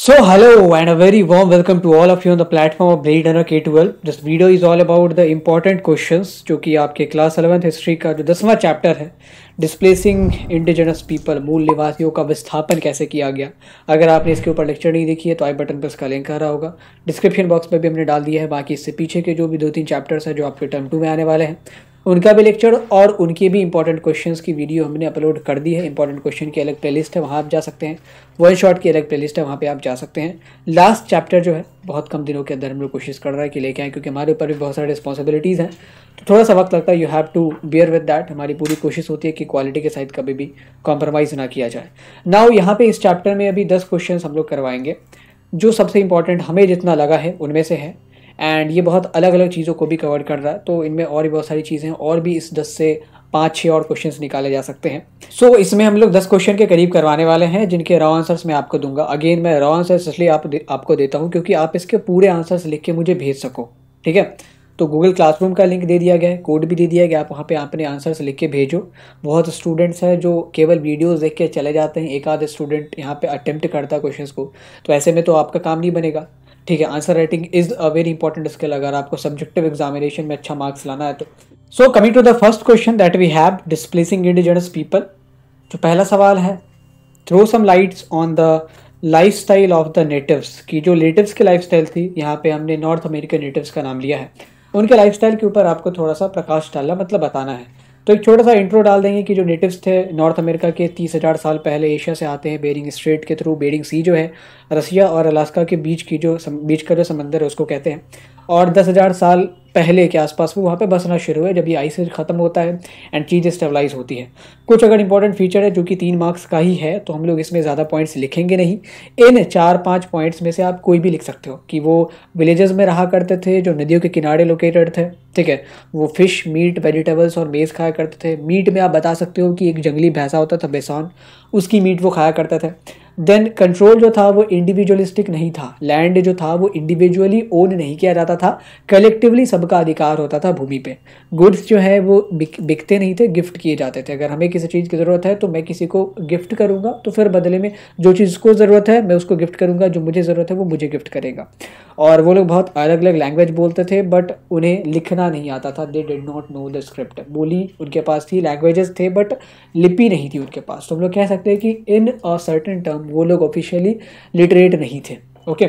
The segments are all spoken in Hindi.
So hello and a very warm welcome to all of you on the platform of Blade Runner K12. This video is all about the important questions जो कि आपके क्लास 11th हिस्ट्री का जो 10वां चैप्टर है, डिस्प्लेसिंग इंडिजिनस पीपल, मूल निवासियों का विस्थापन कैसे किया गया। अगर आपने इसके ऊपर लेक्चर नहीं देखी है तो आई बटन पर इसका लिंक आ रहा होगा, डिस्क्रिप्शन बॉक्स में भी हमने डाल दिया है। बाकी इससे पीछे के जो भी 2-3 चैप्टर्स हैं जो आपके टर्म 2 में आने वाले हैं उनका भी लेक्चर और उनके भी इंपॉर्टेंट क्वेश्चंस की वीडियो हमने अपलोड कर दी है। इंपॉर्टेंट क्वेश्चन की अलग प्लेलिस्ट है, वहाँ आप जा सकते हैं। वन शॉट की अलग प्लेलिस्ट है, वहाँ पे आप जा सकते हैं। लास्ट चैप्टर जो है बहुत कम दिनों के अंदर हम लोग कोशिश कर रहे हैं कि लेके आएँ, क्योंकि हमारे ऊपर भी बहुत सारे रिस्पॉन्सिबिलिटीज़ हैं, तो थोड़ा सा वक्त लगता है। You have to bear with that. हमारी पूरी कोशिश होती है कि क्वालिटी के साथ कभी भी कॉम्प्रोमाइज़ ना किया जाए। नाउ यहाँ पे इस चैप्टर में अभी 10 क्वेश्चन हम लोग करवाएंगे जो सबसे इंपॉर्टेंट हमें जितना लगा है उनमें से है। एंड ये बहुत अलग अलग चीज़ों को भी कवर कर रहा है, तो इनमें और भी बहुत सारी चीज़ें हैं, और भी इस 10 से 5-6 और क्वेश्चंस निकाले जा सकते हैं। सो इसमें हम लोग 10 क्वेश्चन के करीब करवाने वाले हैं, जिनके रॉ आंसर्स मैं आपको दूंगा। अगेन मैं रॉ आंसर्स इसलिए आपको देता हूँ क्योंकि आप इसके पूरे आंसर्स लिख के मुझे भेज सको, ठीक है। तो गूगल क्लासरूम का लिंक दे दिया गया है, कोड भी दे दिया गया, आप वहाँ पे अपने आंसर्स लिख के भेजो। बहुत स्टूडेंट्स हैं जो केवल वीडियोस देख के चले जाते हैं, एक आध स्टूडेंट यहाँ पे अटेम्प्ट करता है क्वेश्चंस को, तो ऐसे में तो आपका काम नहीं बनेगा, ठीक है। Answer writing is a very important skill अगर आपको सब्जेक्टिव एग्जामिनेशन में अच्छा मार्क्स लाना है तो। So coming to the first question that we have, displacing indigenous people. जो पहला सवाल है, throw some lights on the lifestyle of the natives, की जो नेटिव्स की लाइफस्टाइल थी, यहाँ पे हमने नॉर्थ अमेरिकन नेटिव्स का नाम लिया है, उनके लाइफस्टाइल के ऊपर आपको थोड़ा सा प्रकाश डालना, मतलब बताना है। तो एक छोटा सा इंट्रो डाल देंगे कि जो नेटिव्स थे नॉर्थ अमेरिका के 30,000 साल पहले एशिया से आते हैं, बेरिंग स्ट्रेट के थ्रू। बेरिंग सी जो है रसिया और अलास्का के बीच का जो समंदर है उसको कहते हैं, और 10,000 साल पहले के आसपास वो वहाँ पे बसना शुरू हुआ जब ये आइस ख़त्म होता है एंड चीज़ स्टेबलाइज होती है। कुछ अगर इंपॉर्टेंट फीचर है जो कि 3 मार्क्स का ही है, तो हम लोग इसमें ज़्यादा पॉइंट्स लिखेंगे नहीं। इन 4-5 पॉइंट्स में से आप कोई भी लिख सकते हो कि वो विलेजेस में रहा करते थे जो नदियों के किनारे लोकेटेड थे, ठीक है। वो फिश, मीट, वेजिटेबल्स और मेज़ खाया करते थे। मीट में आप बता सकते हो कि एक जंगली भैंसा होता था बेसॉन, उसकी मीट वो खाया करते थे। देन कंट्रोल जो था वो इंडिविजुअलिस्टिक नहीं था, लैंड जो था वो इंडिविजुअली ओन नहीं किया जाता था, कलेक्टिवली सबका अधिकार होता था भूमि पे। गुड्स जो है वो बिकते नहीं थे, गिफ्ट किए जाते थे। अगर हमें किसी चीज़ की ज़रूरत है तो मैं किसी को गिफ्ट करूँगा, तो फिर बदले में जो चीज़ को ज़रूरत है मैं उसको गिफ्ट करूँगा, जो मुझे ज़रूरत है वो मुझे गिफ्ट करेगा। और वो लोग बहुत अलग अलग लैंग्वेज बोलते थे, बट उन्हें लिखना नहीं आता था। They did not know the script. बोली उनके पास थी, लैंग्वेजेस थे, बट लिपि नहीं थी उनके पास। तो हम लोग कह सकते हैं कि इन अ सर्टेन टर्म वो लोग ऑफिशियली लिटरेट नहीं थे। Okay,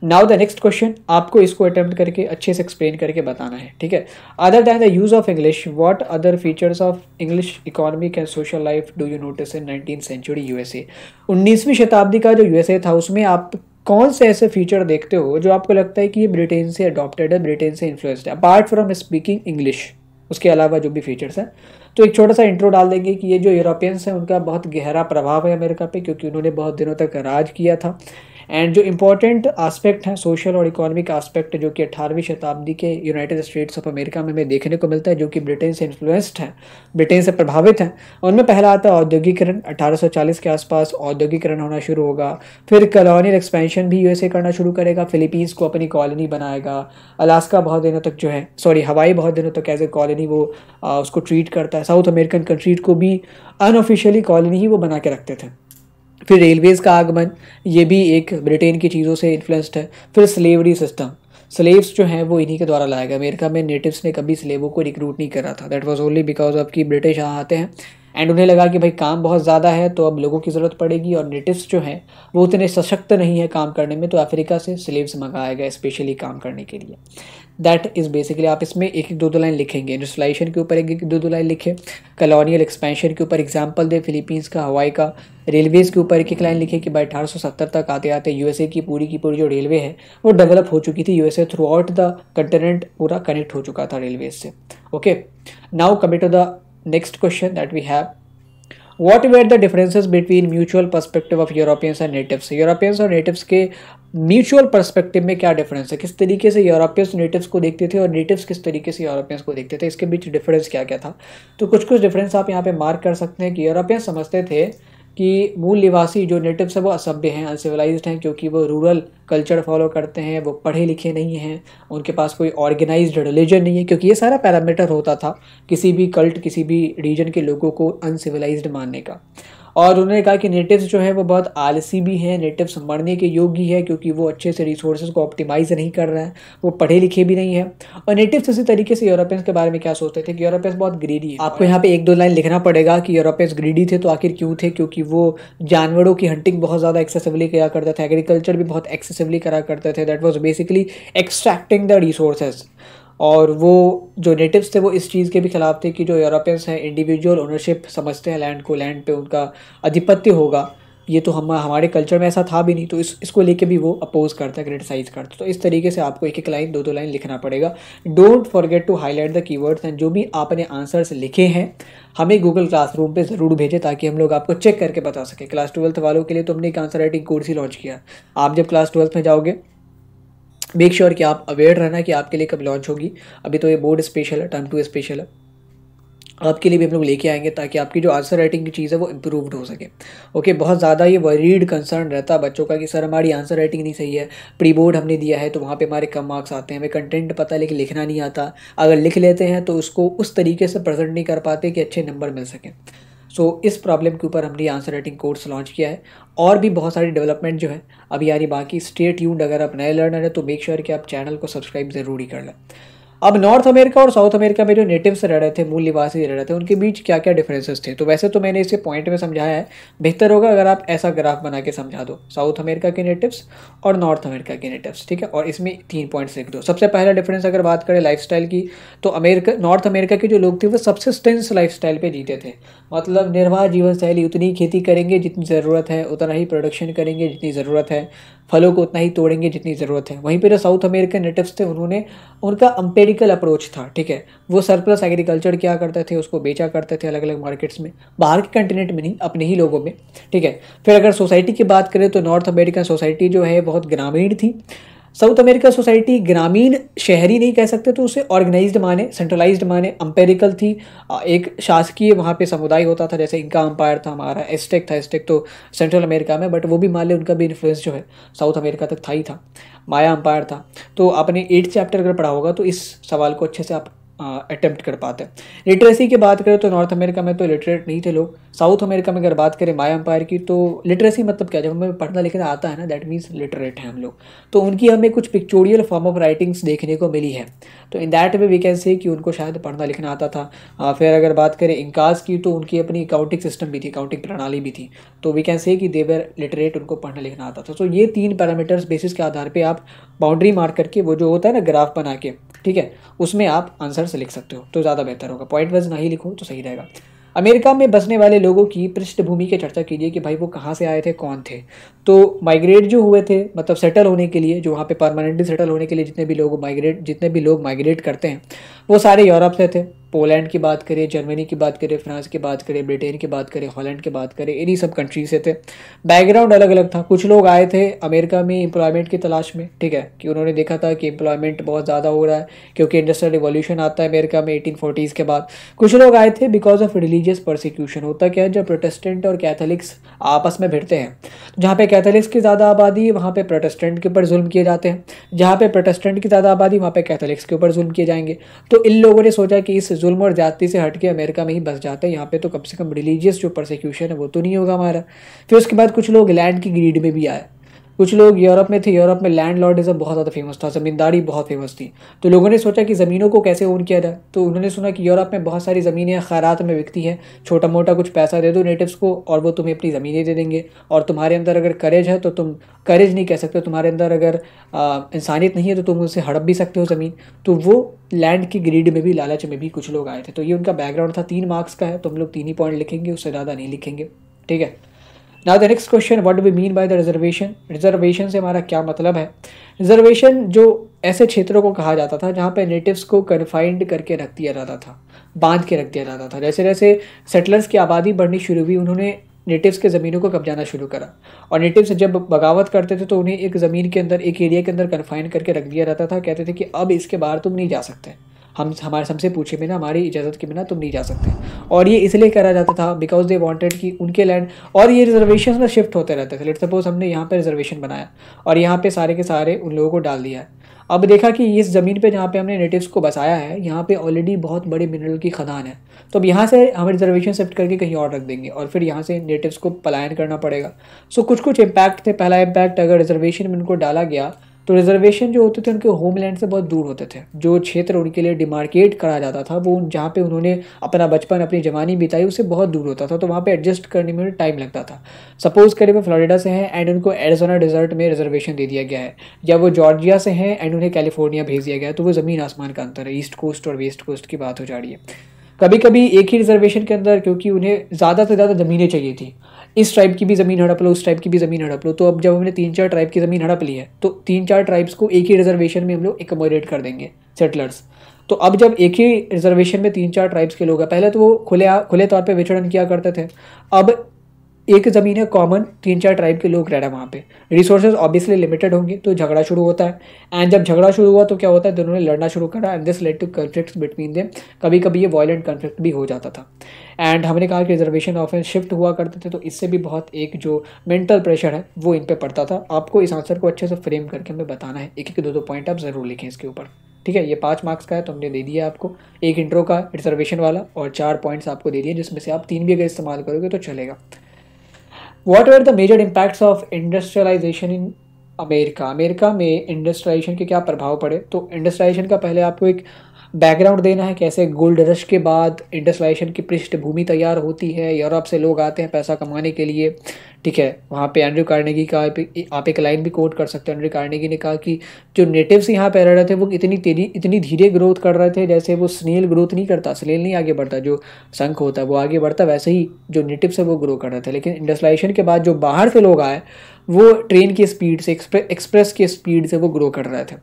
now the next question, आपको इसको अटेम्प्ट करके अच्छे से एक्सप्लेन करके बताना है, ठीक है। Other than the use of English, what other features of English economic and social life do you notice in 19th century USA. 19वीं शताब्दी का जो यूएसए था उसमें आप कौन से ऐसे फीचर देखते हो जो आपको लगता है कि ये ब्रिटेन से अडॉप्टेड है, ब्रिटेन से इन्फ्लुएंस्ड है, अपार्ट फ्रॉम स्पीकिंग इंग्लिश, उसके अलावा जो भी फीचर्स हैं। तो एक छोटा सा इंट्रो डाल देंगे कि ये जो यूरोपियंस हैं उनका बहुत गहरा प्रभाव है अमेरिका पे, क्योंकि उन्होंने बहुत दिनों तक राज किया था। एंड जो इंपॉर्टेंट आस्पेक्ट हैं सोशल और इकोनॉमिक आस्पेक्ट, जो कि 18वीं शताब्दी के यूनाइटेड स्टेट्स ऑफ अमेरिका में हमें देखने को मिलता है, जो कि ब्रिटेन से इन्फ्लुएंस्ड हैं, ब्रिटेन से प्रभावित हैं। उनमें पहला आता है औद्योगिकरण। 1840 के आसपास औद्योगिकरण होना शुरू होगा। फिर कॉलोनियल एक्सपेंशन भी यूएसए करना शुरू करेगा, फिलीपींस को अपनी कॉलोनी बनाएगा। अलास्का बहुत दिनों तक जो है, हवाई बहुत दिनों तक एज ए कॉलोनी वो उसको ट्रीट करता है। साउथ अमेरिकन कंट्रीज को भी अनऑफिशियली कॉलोनी ही वो बना के रखते थे। फिर रेलवेज़ का आगमन, ये भी एक ब्रिटेन की चीज़ों से इन्फ्लुएंस्ड है। फिर स्लेवरी सिस्टम, स्लेव्स जो हैं वो इन्हीं के द्वारा लाया गया। अमेरिका में नेटिव्स ने कभी स्लेवों को रिक्रूट नहीं करा था, that was only because of कि ब्रिटिश यहाँ आते हैं एंड उन्हें लगा कि भाई काम बहुत ज़्यादा है तो अब लोगों की ज़रूरत पड़ेगी, और नेटिव्स जो हैं वो उतने सशक्त नहीं है काम करने में, तो अफ्रीका से स्लेव्स मंगाया गया स्पेशली काम करने के लिए। दैट इज़ बेसिकली, आप इसमें एक एक 2-2 लाइन लिखेंगे। इंडस्ट्रियलाइजेशन के ऊपर एक एक 2-2 लाइन लिखे, कॉलोनियल एक्सपेंशन के ऊपर एग्जाम्पल दे, फिलीपींस का, हवाई का। रेलवेज़ के ऊपर एक एक लाइन लिखे कि भाई 1870 तक आते आते यूएसए की पूरी जो रेलवे है वो डेवलप हो चुकी थी। USA throughout the continent पूरा कनेक्ट हो चुका था रेलवेज से। Okay, now coming to the next question that we have, What were the differences between mutual perspective of Europeans and natives? Europeans और नेटिव्स के म्यूचुअल पर्सपेक्टिव में क्या डिफरेंस है, किस तरीके से यूरोपियंस नेटिव्स को देखते थे और नेटिव्स किस तरीके से यूरोपियंस को देखते थे, इसके बीच डिफरेंस क्या क्या था। तो कुछ डिफरेंस आप यहाँ पे मार्क कर सकते हैं कि यूरोपियंस समझते थे कि मूल निवासी जो नेटिव्स है वो असभ्य हैं, अनसिविलाइज्ड हैं, क्योंकि वो रूरल कल्चर फॉलो करते हैं, वो पढ़े लिखे नहीं हैं, उनके पास कोई ऑर्गेनाइज्ड रिलीजन नहीं है, क्योंकि ये सारा पैरामीटर होता था किसी भी कल्ट, किसी भी रीजन के लोगों को अनसिविलाइज्ड मानने का। और उन्होंने कहा कि नेटिव्स जो है वो बहुत आलसी भी हैं, नेटिव्स मरने के योग्य है क्योंकि वो अच्छे से रिसोर्सेज को ऑप्टिमाइज नहीं कर रहे हैं, वो पढ़े लिखे भी नहीं है। और नेटिव्स इसी तरीके से यूरोपियंस के बारे में क्या सोचते थे कि यूरोपियंस बहुत ग्रीडी है। आपको यहाँ पे 1-2 लाइन लिखना पड़ेगा कि यूरोपियंस ग्रीडी थे तो आखिर क्यों थे, क्योंकि वो जानवरों की हंटिंग बहुत ज़्यादा एक्सेसिवली किया करते थे, एग्रीकल्चर भी बहुत एक्सेसिवली करा करते थे, that was basically extracting the resources. और वो जो नेटिव्स थे वो इस चीज़ के भी खिलाफ थे कि जो यूरोपियंस हैं इंडिविजुअल ओनरशिप समझते हैं लैंड को, लैंड पे उनका आधिपत्य होगा, ये तो हमारे कल्चर में ऐसा था भी नहीं, तो इसको लेके भी वो अपोज करता है, क्रिटिसाइज करता है। तो इस तरीके से आपको 1-1 लाइन 2-2 लाइन लिखना पड़ेगा। Don't forget to highlight the keywords, and जो भी आपने आंसर्स लिखे हैं हमें गूगल क्लासरूम पे ज़रूर भेजें ताकि हम लोग आपको चेक करके बता सकें। क्लास 12th वालों के लिए तो हमने एक आंसर राइटिंग कोर्स ही लॉन्च किया। आप जब क्लास 12th में जाओगे मेक श्योर कि आप अवेयर रहना कि आपके लिए कब लॉन्च होगी। अभी तो ये बोर्ड स्पेशल है, टर्म 2 स्पेशल है, आपके लिए भी हम लोग लेके आएंगे ताकि आपकी जो आंसर राइटिंग की चीज़ है वो इम्प्रूव्ड हो सके। ओके, बहुत ज़्यादा ये वरीड कंसर्न रहता है बच्चों का कि सर हमारी आंसर राइटिंग नहीं सही है, प्री बोर्ड हमने दिया है तो वहाँ पे हमारे कम मार्क्स आते हैं, हमें कंटेंट पता है लेकिन लिखना नहीं आता, अगर लिख लेते हैं तो उसको उस तरीके से प्रेजेंट नहीं कर पाते कि अच्छे नंबर मिल सकें। सो इस प्रॉब्लम के ऊपर हमने आंसर राइटिंग कोर्स लॉन्च किया है। और भी बहुत सारी डेवलपमेंट जो है अभी यानी बाकी स्टे ट्यून्ड। अगर आप नए लर्नर है तो मेक श्योर कि आप चैनल को सब्सक्राइब ज़रूर ही कर लें। अब नॉर्थ अमेरिका और साउथ अमेरिका में जो नेटिव्स रह रहे थे, मूल निवासी रह रहे थे, उनके बीच क्या क्या डिफरेंसेस थे, तो वैसे तो मैंने इसे पॉइंट में समझाया है, बेहतर होगा अगर आप ऐसा ग्राफ बना के समझा दो, साउथ अमेरिका के नेटिव्स और नॉर्थ अमेरिका के नेटिव्स, ठीक है। और इसमें 3 पॉइंट्स लिख दो। सबसे पहला डिफरेंस अगर बात करें लाइफस्टाइल की, तो नॉर्थ अमेरिका के जो लोग थे वो सब्सिस्टेंस लाइफस्टाइल पे जीते थे, मतलब निर्वाह जीवन शैली, उतनी खेती करेंगे जितनी ज़रूरत है, उतना ही प्रोडक्शन करेंगे जितनी ज़रूरत है, फलों को उतना ही तोड़ेंगे जितनी ज़रूरत है। वहीं पे जो साउथ अमेरिकन नेटिव्स थे उनका एम्पिरिकल अप्रोच था, ठीक है। वो सरप्लस एग्रीकल्चर क्या करते थे, उसको बेचा करते थे अलग अलग मार्केट्स में, बाहर के कंटिनेंट में नहीं, अपने ही लोगों में, ठीक है। फिर अगर सोसाइटी की बात करें तो नॉर्थ अमेरिकन सोसाइटी जो है बहुत ग्रामीण थी। साउथ अमेरिका सोसाइटी ग्रामीण, शहरी नहीं कह सकते, तो उसे ऑर्गेनाइज्ड माने, सेंट्रलाइज्ड माने, एम्पेरिकल थी। एक शासकीय वहाँ पे समुदाय होता था, जैसे इनका अम्पायर था, हमारा एस्टेक था, एस्टेक तो सेंट्रल अमेरिका में, बट वो भी मान ले उनका भी इन्फ्लुएंस जो है साउथ अमेरिका तक था ही था। माया अम्पायर था। तो आपने 8th चैप्टर अगर पढ़ा होगा तो इस सवाल को अच्छे से आप अटेम्प्ट कर पाते हैं। लिटरेसी की बात करें तो नॉर्थ अमेरिका में तो लिटरेट नहीं थे लोग। साउथ अमेरिका में अगर बात करें माया अम्पायर की, तो लिटरेसी मतलब क्या, जब हमें पढ़ना लिखना आता है ना, दैट मीन्स लिटरेट हैं हम लोग। तो उनकी हमें कुछ पिक्चोरियल फॉर्म ऑफ राइटिंग्स देखने को मिली है, तो in that way we can say कि उनको शायद पढ़ना लिखना आता था। फिर अगर बात करें इंकाज की, तो उनकी अपनी अकाउंटिंग सिस्टम भी थी, अकाउंटिंग प्रणाली भी थी, तो वी कैन से कि दे वर लिटरेट, उनको पढ़ना लिखना आता था। तो ये 3 पैरामीटर्स बेसिस के आधार पर आप बाउंड्री मार्क करके, वो जो होता है ना ग्राफ बना के, ठीक है, उसमें आप आंसर से लिख सकते हो तो ज़्यादा बेहतर होगा। पॉइंट वाइज नहीं लिखो तो सही रहेगा। अमेरिका में बसने वाले लोगों की पृष्ठभूमि की चर्चा कीजिए कि भाई वो कहाँ से आए थे, कौन थे। तो माइग्रेट जो हुए थे, मतलब सेटल होने के लिए, जो वहाँ पे परमानेंटली सेटल होने के लिए जितने भी लोग माइग्रेट करते हैं वो सारे यूरोप से थे। पोलैंड की बात करें, जर्मनी की बात करें, फ्रांस की बात करें, ब्रिटेन की बात करें, हॉलैंड की बात करें, इन्हीं सब कंट्री से थे। बैकग्राउंड अलग अलग था। कुछ लोग आए थे अमेरिका में एम्प्लॉयमेंट की तलाश में, ठीक है, कि उन्होंने देखा था कि एम्प्लॉयमेंट बहुत ज़्यादा हो रहा है क्योंकि इंडस्ट्रियल रिवॉल्यूशन आता है अमेरिका में 1840s के बाद। कुछ लोग आए थे बिकॉज ऑफ रिलीजियस परसिक्यूशन। होता क्या है, जब प्रोटेस्टेंट और कैथोलिक्स आपस में भिड़ते हैं, जहाँ पे कैथोलिक्स की ज़्यादा आबादी है वहाँ पे प्रोटेस्टेंट के ऊपर जुल्म किए जाते हैं, जहाँ पे प्रोटेस्टेंट की ज़्यादा आबादी वहाँ पे कैथोलिक्स के ऊपर जुल्म किए जाएंगे। तो इन लोगों ने सोचा कि इस जुल्म और जाति से हट के अमेरिका में ही बस जाते हैं, यहाँ पे तो कम से कम रिलीजियस जो परसिक्यूशन है वो तो नहीं होगा हमारा। फिर उसके बाद कुछ लोग लैंड की ग्रीड में भी आए। कुछ लोग यूरोप में थे, यूरोप में लैंड लॉर्डिज्म बहुत ज़्यादा फेमस था, ज़मींदारी बहुत फेमस थी। तो लोगों ने सोचा कि ज़मीनों को कैसे ओन किया जाए। तो उन्होंने सुना कि यूरोप में बहुत सारी ज़मीनें खैरात में बिकती हैं, छोटा मोटा कुछ पैसा दे दो नेटिव्स को और वो तुम्हें अपनी ज़मीनें दे देंगे। और तुम्हारे अंदर अगर करेज है तो तुम, करेज नहीं कह सकते, तुम्हारे अंदर अगर इंसानियत नहीं है तो तुम उससे हड़प भी सकते हो ज़मीन। तो वो लैंड की ग्रीड में भी, लालच में भी कुछ लोग आए थे। तो ये उनका बैकग्राउंड था। 3 मार्क्स का है तो हम लोग 3 ही पॉइंट लिखेंगे, उससे ज़्यादा नहीं लिखेंगे, ठीक है। Now the next question, what do we mean by the reservation. Reservation से हमारा क्या मतलब है। रिजर्वेशन जो ऐसे क्षेत्रों को कहा जाता था जहाँ पे नेटिव्स को कन्फाइंड करके रख दिया जाता था, बांध के रख दिया जाता था। जैसे जैसे सेटलर्स की आबादी बढ़नी शुरू हुई, उन्होंने नेटिव्स के ज़मीनों को कब्जाना शुरू करा। और नेटिव्स जब बगावत करते थे तो उन्हें एक ज़मीन के अंदर, एक एरिया के अंदर कन्फाइन करके रख दिया जाता था। कहते थे कि अब इसके बाहर तुम नहीं जा सकते, हमारे हमसे पूछे बिना, हमारी इजाज़त के बिना तुम नहीं जा सकते। और ये इसलिए करा जाता था बिकॉज दे वांटेड कि उनके लैंड, और ये रिजर्वेशन में शिफ्ट होते रहते थे। लेट्स सपोज हमने यहाँ पे रिजर्वेशन बनाया और यहाँ पे सारे के सारे उन लोगों को डाल दिया है। अब देखा कि इस ज़मीन पे जहाँ पे हमने नेटिव्स को बसाया है, यहाँ पे ऑलरेडी बहुत बड़ी मिनरल की खदान है, तो अब यहाँ से हम रिजर्वेशन शिफ्ट करके कहीं और रख देंगे और फिर यहाँ से नेटिव्स को पलायन करना पड़ेगा। सो कुछ कुछ इम्पैक्ट थे। पहला इम्पैक्ट, अगर रिजर्वेशन में उनको डाला गया तो रिजर्वेशन जो होते थे उनके होमलैंड से बहुत दूर होते थे। जो क्षेत्र उनके लिए डिमार्केट करा जाता था वो जहाँ पे उन्होंने अपना बचपन अपनी जवानी बिताई उससे बहुत दूर होता था, तो वहाँ पे एडजस्ट करने में टाइम लगता था। सपोज करें वो फ्लोरिडा से हैं एंड उनको एरिज़ोना डेजर्ट में रिजर्वेशन दे दिया गया है, या वो जॉर्जिया से हैं एंड उन्हें कैलिफोर्निया भेज दिया गया है, तो वो ज़मीन आसमान का अंतर है। ईस्ट कोस्ट और वेस्ट कोस्ट की बात हो जा रही है। कभी कभी एक ही रिजर्वेशन के अंदर, क्योंकि उन्हें ज़्यादा से ज़्यादा ज़मीनें चाहिए थी, इस ट्राइब की भी ज़मीन हड़प लो, उस ट्राइब की भी ज़मीन हड़प लो, तो अब जब हमने 3-4 ट्राइब की ज़मीन हड़प ली है तो 3-4 ट्राइब्स को एक ही रिजर्वेशन में हम लोग एकमोडेट कर देंगे, सेटलर्स। तो अब जब एक ही रिजर्वेशन में 3-4 ट्राइब्स के लोग हैं, पहले तो वो खुले तौर पे विचरण किया करते थे, अब एक ज़मीन है कॉमन, 3-4 ट्राइब के लोग रह रहे हैं वहाँ पे, रिसोर्सेज ऑब्वियसली लिमिटेड होंगे, तो झगड़ा शुरू होता है। एंड जब झगड़ा शुरू हुआ तो क्या होता है, दोनों ने लड़ना शुरू करा and this led to conflicts between them. कभी कभी ये वायलेंट कन्फ्लिक्ट भी हो जाता था। एंड हमने कहा कि रिजर्वेशन ऑफेंस शिफ्ट हुआ करते थे, तो इससे भी बहुत एक जो मेंटल प्रेशर है वो इन पे पड़ता था। आपको इस आंसर को अच्छे से फ्रेम करके हमें बताना है, एक एक दो पॉइंट आप ज़रूर लिखें इसके ऊपर, ठीक है। ये 5 मार्क्स का है तो हमने दे दिया आपको, एक इंट्रो का रिजर्वेशन वाला और 4 पॉइंट्स आपको दे दिए, जिसमें से आप 3 भी अगर इस्तेमाल करोगे तो चलेगा। What are the major impacts of industrialisation in America? America में इंडस्ट्रियलाइजेशन के क्या प्रभाव पड़े? तो इंडस्ट्रियलाइजेशन का पहले आपको एक बैकग्राउंड देना है, कैसे गोल्ड रश के बाद इंडस्ट्रियलाइजेशन की पृष्ठभूमि तैयार होती है, यूरोप से लोग आते हैं पैसा कमाने के लिए, ठीक है। वहाँ पे एंड्रयू कार्नेगी का आप एक लाइन भी कोट कर सकते हैं। एंड्रयू कार्नेगी ने कहा कि जो नेटिव्स यहाँ पे रह रहे थे वो इतनी धीरे ग्रोथ कर रहे थे, जैसे वो स्नेल ग्रोथ नहीं करता, स्नेल नहीं आगे बढ़ता, जो शंख होता है वो आगे बढ़ता, वैसे ही जो नेटिव्स है वो ग्रो कर रहे थे। लेकिन इंडस्ट्रियलाइजेशन के बाद जो बाहर से लोग आए वो ट्रेन की स्पीड से, एक्सप्रेस की स्पीड से वो ग्रो कर रहे थे।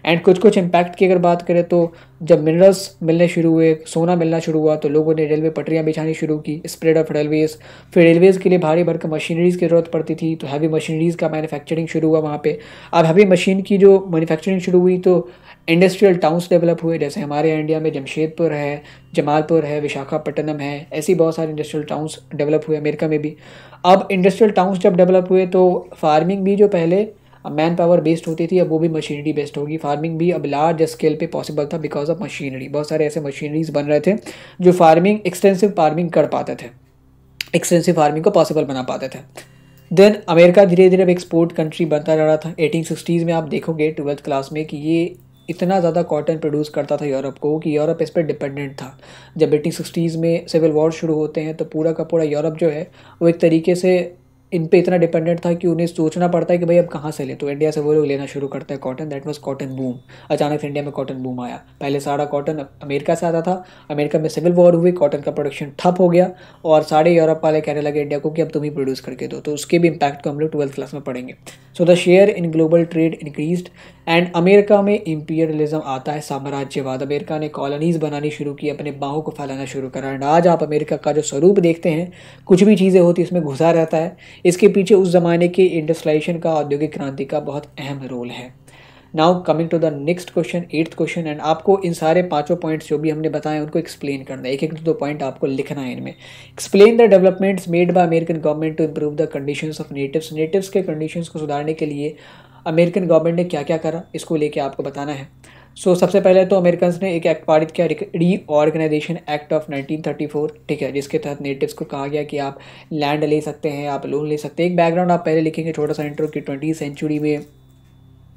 एंड कुछ कुछ इम्पैक्ट की अगर बात करें तो जब मिनरल्स मिलने शुरू हुए, सोना मिलना शुरू हुआ, तो लोगों ने रेलवे पटरियाँ बिछानी शुरू की, स्प्रेड ऑफ रेलवेज। फिर रेलवेज़ के लिए भारी भरकम मशीनरीज़ की ज़रूरत पड़ती थी, तो हैवी मशीनरीज़ का मैन्युफैक्चरिंग शुरू हुआ वहाँ पे। अब हैवी मशीन की जो मैन्युफैक्चरिंग शुरू हुई तो इंडस्ट्रियल टाउन्स डेवलप हुए, जैसे हमारे यहाँ इंडिया में जमशेदपुर है, जमालपुर है, विशाखापट्टनम है, ऐसी बहुत सारे इंडस्ट्रियल टाउन्स डेवलप हुए अमेरिका में भी। अब इंडस्ट्रियल टाउन्स जब डेवलप हुए तो फार्मिंग भी जो पहले मैन पावर बेस्ड होती थी अब वो भी मशीनरी बेस्ड होगी। फार्मिंग भी अब लार्ज स्केल पे पॉसिबल था बिकॉज ऑफ मशीनरी। बहुत सारे ऐसे मशीनरीज बन रहे थे जो एक्सटेंसिव फार्मिंग कर पाते थे, एक्सटेंसिव फार्मिंग को पॉसिबल बना पाते थे। देन अमेरिका धीरे धीरे अब एक्सपोर्ट कंट्री बनता जा रहा था। 1860s में आप देखोगे 12th क्लास में कि ये इतना ज़्यादा कॉटन प्रोड्यूस करता था यूरोप को कि यूरोप इस पर डिपेंडेंट था। जब 1860s में सिविल वॉर शुरू होते हैं तो पूरा का पूरा यूरोप जो है वो एक तरीके से इन पे इतना डिपेंडेंट था कि उन्हें सोचना पड़ता है कि भाई अब कहाँ से ले, तो इंडिया से वो लोग लेना शुरू करते हैं cotton. That was cotton boom. अचानक से इंडिया में कॉटन बूम आया। पहले सारा कॉटन अमेरिका से आता था, अमेरिका में सिविल वॉर हुई, कॉटन का प्रोडक्शन ठप हो गया और सारे यूरोप वाले कहने लगे इंडिया को कि अब तुम ही प्रोड्यूस करके दो। तो उसके भी इम्पैक्ट को हम लोग 12th क्लास में पढ़ेंगे। So the share in global trade increased and America में इंपीरियलिज्म आता है, साम्राज्यवाद। अमेरिका ने कॉलोनीज बनानी शुरू की, अपने बाहों को फैलाना शुरू करा। एंड आज आप अमेरिका का जो स्वरूप देखते हैं, कुछ भी चीज़ें होती इसमें घुसा रहता है। इसके पीछे उस ज़माने के इंडस्ट्रियलाइजेशन का, औद्योगिक क्रांति का बहुत अहम रोल है। Now coming to the next question, 8th question. And आपको इन सारे 5 पॉइंट्स जो भी हमने बताए उनको एक्सप्लेन करना है, एक एक दो पॉइंट आपको लिखना है इनमें। Explain the developments made by American government to improve the conditions of natives. Natives के कंडीशंस को सुधारने के लिए अमेरिकन गवर्नमेंट ने क्या क्या करा, इसको लेके आपको बताना है। सबसे पहले तो अमेरिकन ने एक एक्ट पारित किया, रीऑर्गेनाइजेशन एक्ट ऑफ 1934, ठीक है, जिसके तहत नेटिव्स को कहा गया कि आप लैंड ले सकते हैं, आप लोन ले सकते हैं। एक बैकग्राउंड आप पहले लिखेंगे छोटा सा इंट्रो की 20वीं सेंचुरी में,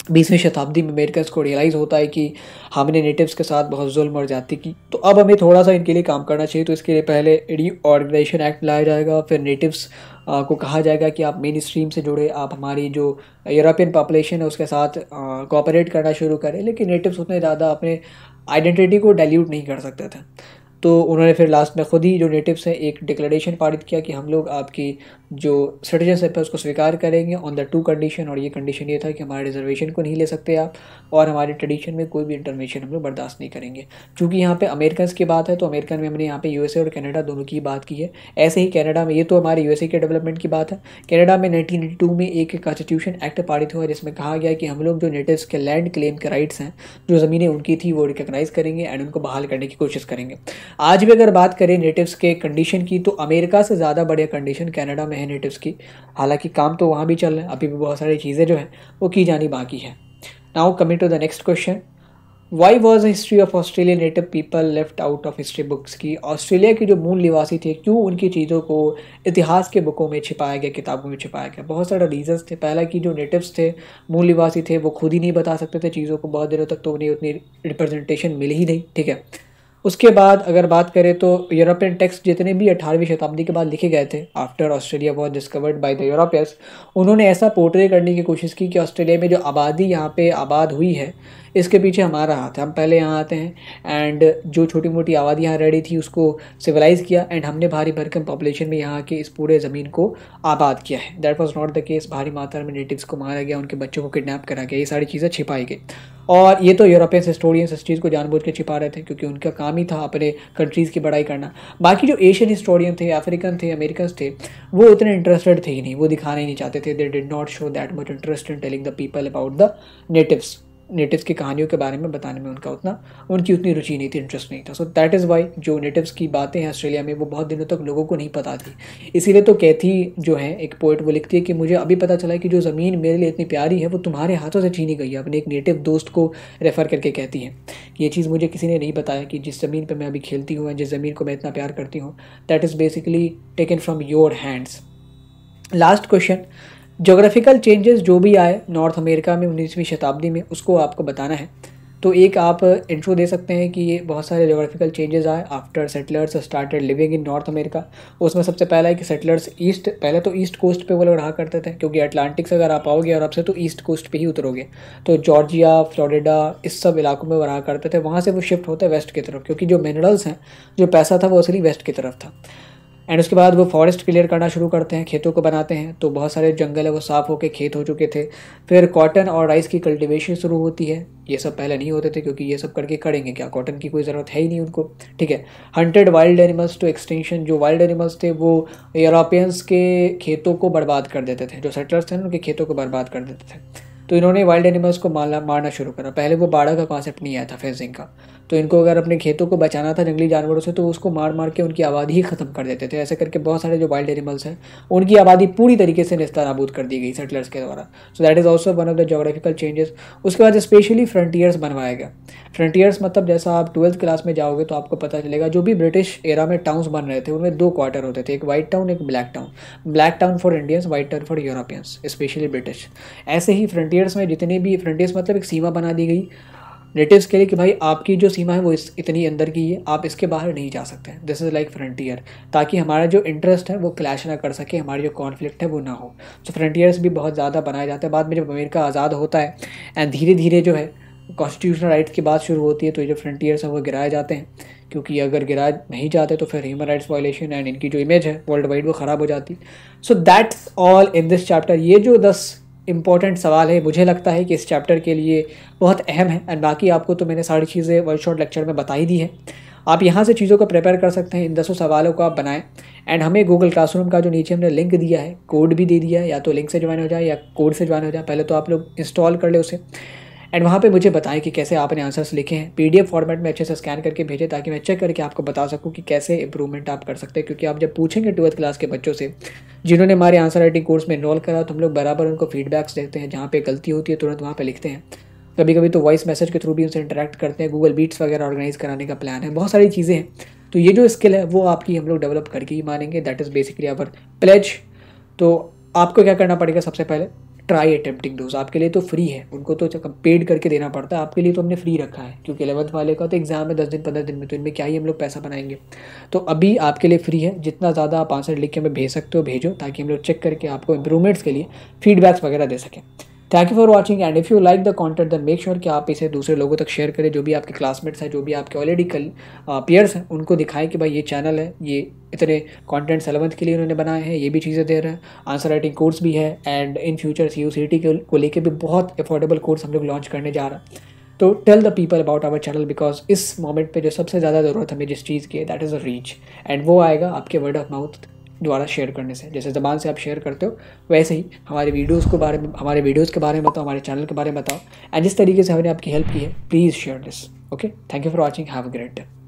20वीं शताब्दी में अमेरिकन को रियलाइज़ होता है कि हमने नेटिव्स के साथ बहुत जुल्म और ज्यादती की, तो अब हमें थोड़ा सा इनके लिए काम करना चाहिए। तो इसके लिए पहले रीऑर्गेनाइजेशन एक्ट लाया जाएगा, फिर नेटिव्स को कहा जाएगा कि आप मेन स्ट्रीम से जुड़े, आप हमारी जो यूरोपियन पॉपुलेशन है उसके साथ कोऑपरेट करना शुरू करें। लेकिन नेटिव्स उतने ज़्यादा अपने आइडेंटिटी को डाइल्यूट नहीं कर सकते थे, तो उन्होंने फिर लास्ट में खुद ही जो नेटिव्स हैं एक डिक्लेरेशन पारित किया कि हम लोग आपकी जो सिटीजनशिप है उसको स्वीकार करेंगे ऑन द 2 कंडीशन। और ये कंडीशन ये था कि हमारे रिजर्वेशन को नहीं ले सकते आप, और हमारे ट्रेडिशन में कोई भी इंटरवेंशन हम लोग बर्दाश्त नहीं करेंगे। चूँकि यहाँ पे अमेरिकन की बात है तो अमेरिकन में हमने यहाँ पे यूएसए और कनाडा दोनों की बात की है। ऐसे ही कनाडा में, ये तो हमारे यूएसए के डेवलपमेंट की बात है, कनाडा में 1992 में एक कॉन्स्टिट्यूशन एक्ट पारित हुआ जिसमें कहा गया कि हम लोग जो नेटिव्स के लैंड क्लेम के राइट्स हैं, जो ज़मीनें उनकी थी वो रिकॉग्नाइज करेंगे एंड उनको बहाल करने की कोशिश करेंगे। आज भी अगर बात करें नेटिव्स के कंडीशन की तो अमेरिका से ज़्यादा बढ़िया कंडीशन कनाडा में है नेटिव्स की। हालांकि काम तो वहाँ भी चल रहा है, अभी भी बहुत सारी चीज़ें जो हैं वो की जानी बाकी है। Now coming to the next question, why was history of Australian native people left out of history books? की ऑस्ट्रेलिया के जो मूल निवासी थे क्यों उनकी चीज़ों को इतिहास के बुकों में छिपाया गया, किताबों में छिपाया गया? बहुत सारे रीजंस थे। पहला कि जो नेटिव्स थे, मूल निवासी थे, वो खुद ही नहीं बता सकते थे चीज़ों को बहुत दिनों तक, तो उन्हें उतनी रिप्रेजेंटेशन मिली ही नहीं, ठीक है। उसके बाद अगर बात करें तो यूरोपियन टेक्स्ट जितने भी 18वीं शताब्दी के बाद लिखे गए थे, after Australia was discovered by the Europeans, उन्होंने ऐसा पोर्ट्रे करने की कोशिश की कि ऑस्ट्रेलिया में जो आबादी यहाँ पे आबाद हुई है, इसके पीछे हमारा हाथ है, हम पहले यहाँ आते हैं एंड जो छोटी मोटी आबादी यहाँ रह रही थी उसको सिविलाइज किया एंड हमने भारी भरकम पॉपुलेशन में यहाँ के इस पूरे ज़मीन को आबाद किया है। That was not the case. भारी मात्रा में नेटिव्स को मारा गया, उनके बच्चों को किडनैप करा गया, ये सारी चीज़ें छिपाई गई। और ये तो यूरोपियन हिस्टोरियंस इस चीज़ को जानबूझ के छिपा रहे थे क्योंकि उनका काम ही था अपने कंट्रीज़ की बड़ाई करना। बाकी जो एशियन हिस्टोरियन थे, अफ्रीकन थे, अमेरिकन थे, वो उतने इंटरेस्टेड थे ही नहीं, वो दिखाना ही नहीं चाहते थे। They did not show that much interest in telling the people about the natives की कहानियों के बारे में बताने में उनकी उतनी रुचि नहीं थी, इंटरेस्ट नहीं था। सो दैट इज़ वाई जो नेटिव्स की बातें हैं ऑस्ट्रेलिया में वो बहुत दिनों तक लोगों को नहीं पता थी। इसीलिए तो कैथी जो है एक पोइट, वो लिखती है कि मुझे अभी पता चला कि जो ज़मीन मेरे लिए इतनी प्यारी है वो तुम्हारे हाथों से छीनी गई है। अपने एक नेटिव दोस्त को रेफ़र करके कहती है कि ये चीज़ मुझे किसी ने नहीं बताया कि जिस ज़मीन पर मैं अभी खेलती हूँ, जिस ज़मीन को मैं इतना प्यार करती हूँ, that is basically taken from your hands. Last question, geographical changes जो भी आए नॉर्थ अमेरिका में 19वीं शताब्दी में, उसको आपको बताना है। तो एक आप इंट्रो दे सकते हैं कि ये बहुत सारे जोग्राफिकल चेंजेस आए after settlers started living in north America. उसमें सबसे पहला है कि सेटलर्स पहले तो ईस्ट कोस्ट पे वो लोग रहा करते थे, क्योंकि अटलांटिक से अगर आप आओगे और आपसे तो ईस्ट कोस्ट पे ही उतरोगे, तो जॉर्जिया, फ्लोरिडा, इस सब इलाकों में वो रहा करते थे। वहाँ से वो शिफ्ट होते हैं वेस्ट की तरफ, क्योंकि जो मिनरल्स हैं, जो पैसा था, वो असली वेस्ट की तरफ था। एंड उसके बाद वो फॉरेस्ट क्लियर करना शुरू करते हैं, खेतों को बनाते हैं, तो बहुत सारे जंगल है वो साफ़ होकर खेत हो चुके थे। फिर कॉटन और राइस की कल्टीवेशन शुरू होती है। ये सब पहले नहीं होते थे क्योंकि ये सब करके करेंगे क्या, कॉटन की कोई ज़रूरत है ही नहीं उनको, ठीक है। Hunted wild animals to extinction, जो वाइल्ड एनिमल्स थे वो यूरोपियंस के खेतों को बर्बाद कर देते थे, जो सेटलर्स थे ना उनके खेतों को बर्बाद कर देते थे, तो इन्होंने वाइल्ड एनिमल्स को मारना शुरू करा। पहले वो बाड़ा का कॉन्सेप्ट नहीं आया था, फेंसिंग का, तो इनको अगर अपने खेतों को बचाना था जंगली जानवरों से तो उसको मार मार के उनकी आबादी ही ख़त्म कर देते थे। ऐसे करके बहुत सारे जो वाइल्ड एनिमल्स हैं उनकी आबादी पूरी तरीके से नेस्तनाबूद कर दी गई सेटलर्स के द्वारा। So that is also one of the geographical changes. उसके बाद स्पेशली फ्रंटियर्स बनवाया गया। फ्रंटियर्स मतलब जैसा आप 12th क्लास में जाओगे तो आपको पता चलेगा, जो भी ब्रिटिश एरा में टाउन्स बन रहे थे उनमें 2 क्वार्टर होते थे, एक वाइट टाउन, एक black town. Black town for Indians, white town for Europeans, specially British. ऐसे ही फ्रंटियर्स में जितने भी, फ्रंटियर्स मतलब एक सीमा बना दी गई नेटिव्स के लिए कि भाई आपकी जो सीमा है वो इतनी अंदर की है, आप इसके बाहर नहीं जा सकते। दिस इज़ लाइक फ्रंटियर, ताकि हमारा जो इंटरेस्ट है वो क्लैश ना कर सके, हमारी जो कॉन्फ्लिक्ट है वो ना हो। तो फ्रंटियर्स भी बहुत ज़्यादा बनाए जाते हैं। बाद में जब अमेरिका आज़ाद होता है एंड धीरे धीरे जो है कॉन्स्टिट्यूशनल राइट्स की बात शुरू होती है, तो ये जो फ्रंटियर्स हैं वो गिराए जाते हैं, क्योंकि अगर गिराए नहीं जाते तो फिर ह्यूमन राइट्स वायलेशन एंड इनकी जो इमेज है वर्ल्ड वाइड वो ख़राब हो जाती। So that's all in this chapter. ये जो 10 इंपॉर्टेंट सवाल है मुझे लगता है कि इस चैप्टर के लिए बहुत अहम है, एंड बाकी आपको तो मैंने सारी चीज़ें वन शॉट लेक्चर में बता ही दी है। आप यहाँ से चीज़ों को प्रिपेयर कर सकते हैं, इन 10 सवालों को आप बनाएं। एंड हमें गूगल क्लासरूम का जो नीचे हमने लिंक दिया है, कोड भी दे दिया है, या तो लिंक से ज्वाइन हो जाए या कोड से ज्वाइन हो जाए। पहले तो आप लोग इंस्टॉल कर ले उसे, एंड वहाँ पे मुझे बताएं कि कैसे आपने आंसर्स लिखे हैं। पीडीएफ फॉर्मेट में अच्छे से स्कैन करके भेजें, ताकि मैं चेक करके आपको बता सकूं कि कैसे इंप्रूवमेंट आप कर सकते हैं। क्योंकि आप जब पूछेंगे 12th क्लास के बच्चों से जिन्होंने हमारे आंसर राइटिंग कोर्स में इनरोल करा, तो हम लोग बराबर उनको फीडबैक्स देते हैं, जहाँ पे गलती होती है तुरंत वहाँ पे लिखते हैं। कभी कभी तो वॉइस मैसेज के थ्रू भी उनसे इंटरेक्ट करते हैं। गूगल मीट्स वगैरह ऑर्गेनाइज कराने का प्लान है, बहुत सारी चीज़ें हैं। तो ये जो स्किल है वो आपकी हम लोग डेवलप करके ही मानेंगे। That is basically our pledge. तो आपको क्या करना पड़ेगा, सबसे पहले ट्राई अटेम्प्टिंग दोस्त। आपके लिए तो फ्री है, उनको तो पेड करके देना पड़ता है, आपके लिए तो हमने फ्री रखा है, क्योंकि 11th वाले का तो एग्जाम है 10 दिन 15 दिन में, तो इनमें क्या ही हम लोग पैसा बनाएंगे। तो अभी आपके लिए फ्री है, जितना ज़्यादा आप आंसर लिख के हमें भेज सकते हो भेजो, ताकि हम लोग चेक करके आपको इंप्रूवमेंट्स के लिए फीडबैक्स वगैरह दे सकें। Thank you for watching, and if you like the content then make sure कि आप इसे दूसरे लोगों तक शेयर करें। जो भी आपके क्लासमेट्स हैं, जो भी आपके ऑलरेडी पीयर्स हैं, उनको दिखाएं कि भाई ये चैनल है, ये इतने कंटेंट्स 11th के लिए उन्होंने बनाए हैं, ये भी चीज़ें दे रहे हैं, आंसर राइटिंग कोर्स भी है, एंड इन फ्यूचर CUCT को लेके भी बहुत अफोर्डेबल कोर्स हम लोग लॉन्च करने जा रहे हैं। तो tell the people about our channel, because इस मोमेंट पे जो सबसे ज़्यादा ज़रूरत हमें जिस चीज़ की है, that is a reach, and वो आएगा आपके वर्ड ऑफ माउथ द्वारा शेयर करने से। जैसे ज़बान से आप शेयर करते हो, वैसे ही हमारे वीडियोज़ के बारे में बताओ, हमारे चैनल के बारे में बताओ, एंड जिस तरीके से हमने आपकी हेल्प की है, please share this. Okay, thank you for watching, have a great day.